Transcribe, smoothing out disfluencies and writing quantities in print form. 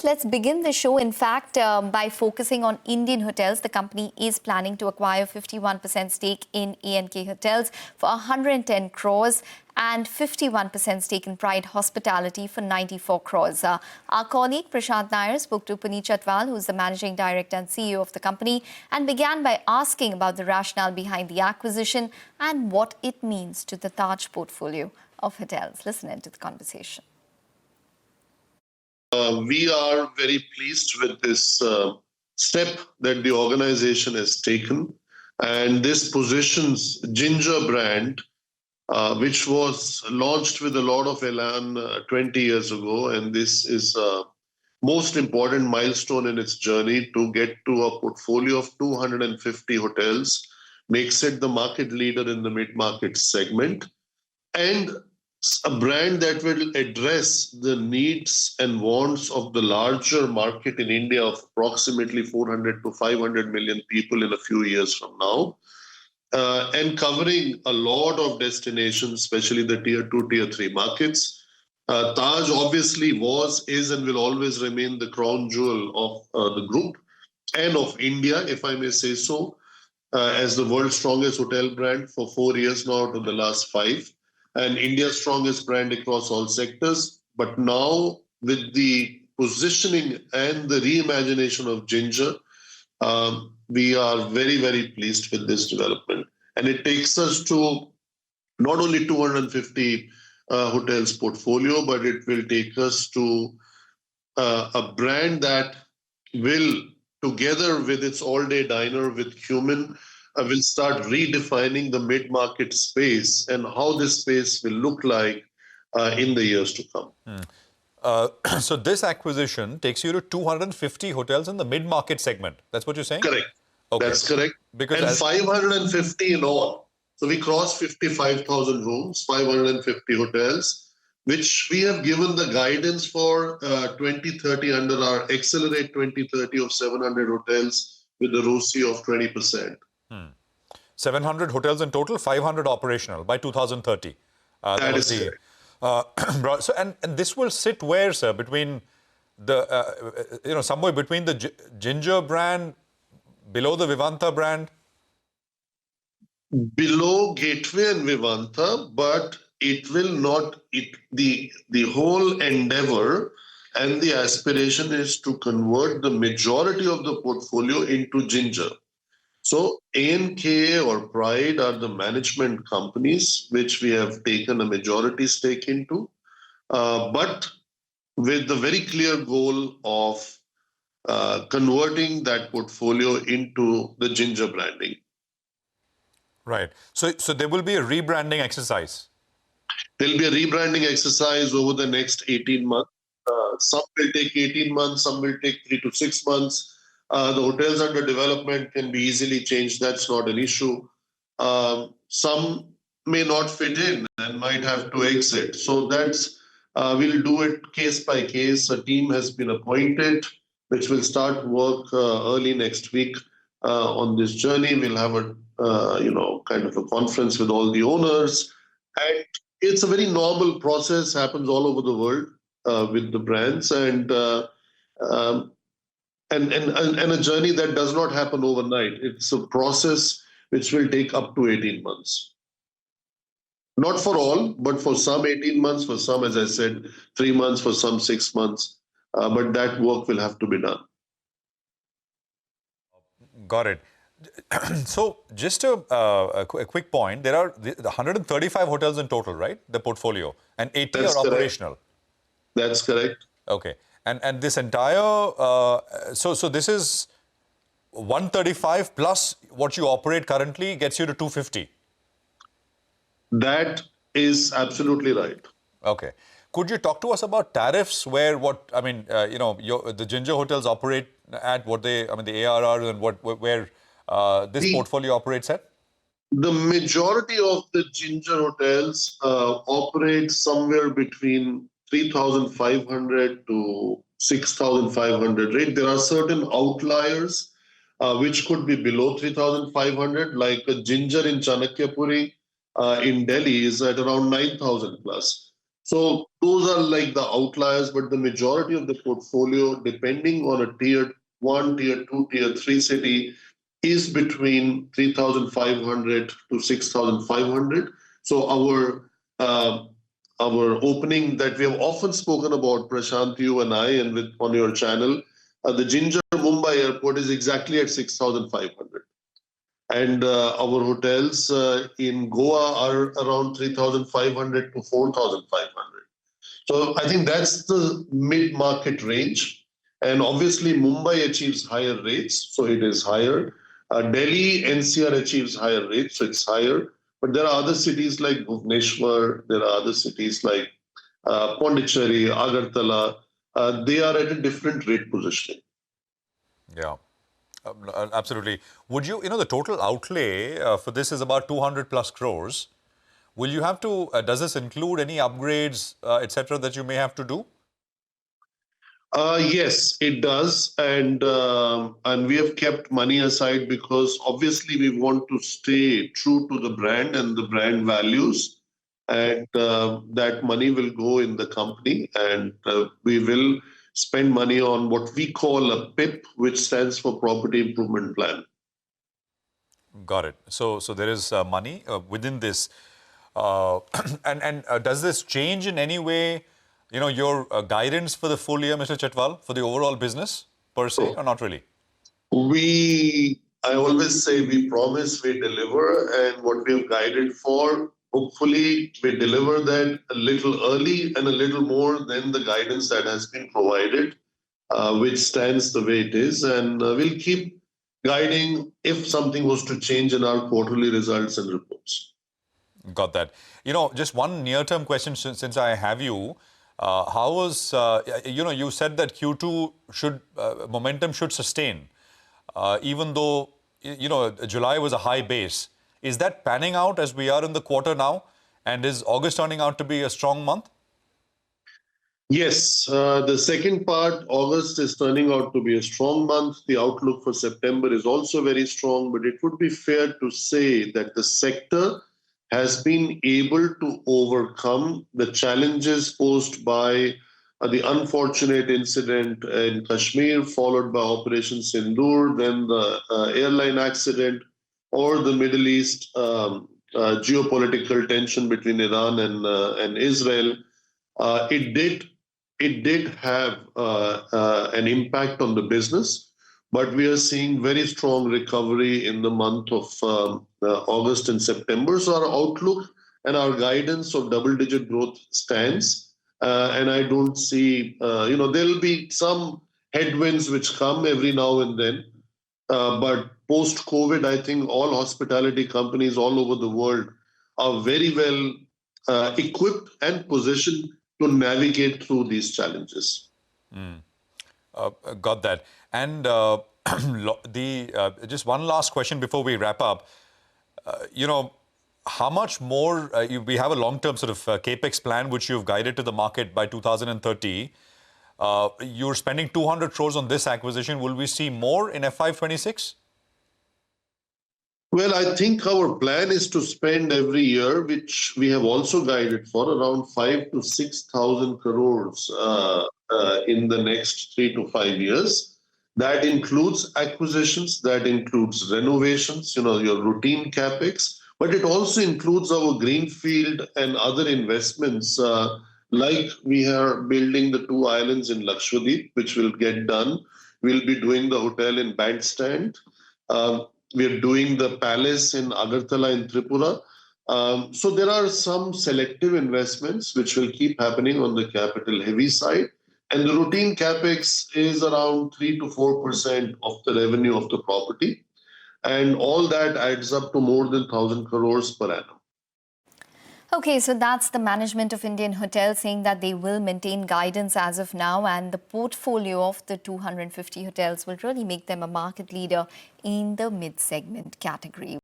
Let's begin the show, in fact, by focusing on Indian Hotels. The company is planning to acquire 51% stake in ANK Hotels for 110 crores and 51% stake in Pride Hospitality for 94 crores. Our colleague Prashant Nair spoke to Puneet Chatwal, who's the managing director and CEO of the company, and began by asking about the rationale behind the acquisition and what it means to the Taj portfolio of hotels. Listen into the conversation. We are very pleased with this step that the organization has taken, and this positions Ginger brand, which was launched with a lot of elan 20 years ago, and this is a most important milestone in its journey to get to a portfolio of 250 hotels, makes it the market leader in the mid-market segment, and a brand that will address the needs and wants of the larger market in India of approximately 400 to 500 million people in a few years from now, and covering a lot of destinations, especially the tier 2, tier 3 markets. Taj obviously was, is, and will always remain the crown jewel of the group and of India, if I may say so, as the world's strongest hotel brand for 4 years now to the last 5. And India's strongest brand across all sectors. But now, with the positioning and the reimagination of Ginger, we are very, very pleased with this development. And it takes us to not only 250 hotels portfolio, but it will take us to a brand that will, together with its all-day diner with Human, will start redefining the mid-market space and how this space will look like in the years to come. So this acquisition takes you to 250 hotels in the mid-market segment. That's what you're saying? Correct. Okay. That's correct. Because and 550 in all. So we crossed 55,000 rooms, 550 hotels, which we have given the guidance for 2030 under our Accelerate 2030 of 700 hotels with a ROCE of 20%. 700 hotels in total, 500 operational by 2030. That is correct. So, and this will sit where, sir? Between the, somewhere between the Ginger brand, below the Vivanta brand? Below Gateway and Vivanta, but it will not, the whole endeavor and the aspiration is to convert the majority of the portfolio into Ginger. So ANK or Pride are the management companies which we have taken a majority stake into, but with the very clear goal of converting that portfolio into the Ginger branding. Right. So there will be a rebranding exercise. There will be a rebranding exercise over the next 18 months. Some will take 18 months, some will take 3 to 6 months. The hotels under development can be easily changed. That's not an issue. Some may not fit in and might have to exit. So that's, we'll do it case by case. A team has been appointed, which will start work early next week on this journey. We'll have a, kind of a conference with all the owners. And it's a very normal process, happens all over the world with the brands. And a journey that does not happen overnight. It's a process which will take up to 18 months. Not for all, but for some 18 months, for some, as I said, 3 months, for some 6 months. But that work will have to be done. Got it. So just a quick point, there are the 135 hotels in total, right? The portfolio, and 80 That's are correct. Operational. That's correct. Okay. And this entire, so this is 135 plus what you operate currently gets you to 250. That is absolutely right. Okay. Could you talk to us about tariffs, where the Ginger hotels operate at, what they, the ARR and where this portfolio operates at? The majority of the Ginger hotels operate somewhere between 3,500 to 6,500 rate. There are certain outliers which could be below 3,500, like a Ginger in Chanakyapuri in Delhi is at around 9,000 plus. So those are like the outliers, but the majority of the portfolio, depending on a tier 1, tier 2, tier 3 city, is between 3,500 to 6,500. So our opening that we have often spoken about, Prashant, you and I, and on your channel, the Ginger Mumbai airport is exactly at 6,500. And our hotels in Goa are around 3,500 to 4,500. So I think that's the mid-market range. And obviously Mumbai achieves higher rates, so it is higher. Delhi NCR achieves higher rates, so it's higher. But there are other cities like Bhubaneswar, there are other cities like Pondicherry, Agartala. They are at a different rate positioning. Yeah. Absolutely. Would you, the total outlay for this is about 200 plus crores. Will you have to, does this include any upgrades, etc., that you may have to do? Yes, it does, and we have kept money aside because obviously we want to stay true to the brand and the brand values, and that money will go in the company, and we will spend money on what we call a PIP, which stands for Property Improvement Plan. Got it. So there is money within this, and does this change in any way, your guidance for the full year, Mr. Chatwal, for the overall business per se, or not really? I always say we promise, we deliver, and what we have guided for, hopefully we deliver that a little early and a little more than the guidance that has been provided, which stands the way it is, and we'll keep guiding if something was to change in our quarterly results and reports. Got that. Just one near-term question since I have you. How was, you said that Q2 momentum should sustain, even though, July was a high base. Is that panning out as we are in the quarter now? And is August turning out to be a strong month? Yes, the second part, August, is turning out to be a strong month. The outlook for September is also very strong, but it would be fair to say that the sector has been able to overcome the challenges posed by the unfortunate incident in Kashmir, followed by Operation Sindoor, then the airline accident, or the Middle East geopolitical tension between Iran and Israel. It did have an impact on the business, but we are seeing very strong recovery in the month of August and September. So our outlook and our guidance of double-digit growth stands, and I don't see, there'll be some headwinds which come every now and then, but post-COVID, I think all hospitality companies all over the world are very well equipped and positioned to navigate through these challenges. Got that. And just one last question before we wrap up. How much more, we have a long-term sort of Capex plan, which you've guided to the market by 2030. You're spending 200 crores on this acquisition. Will we see more in FY26? Well, I think our plan is to spend every year, which we have also guided for, around 5,000 to 6,000 crores in the next 3 to 5 years. That includes acquisitions, that includes renovations, your routine Capex, but it also includes our greenfield and other investments, like we are building the 2 islands in Lakshadweep, which will get done. We'll be doing the hotel in Bandstand. We're doing the palace in Agartala in Tripura. So there are some selective investments which will keep happening on the capital heavy side. And the routine Capex is around 3 to 4% of the revenue of the property. And all that adds up to more than 1,000 crores per annum. Okay, so that's the management of Indian Hotels saying that they will maintain guidance as of now, and the portfolio of the 250 hotels will really make them a market leader in the mid-segment category.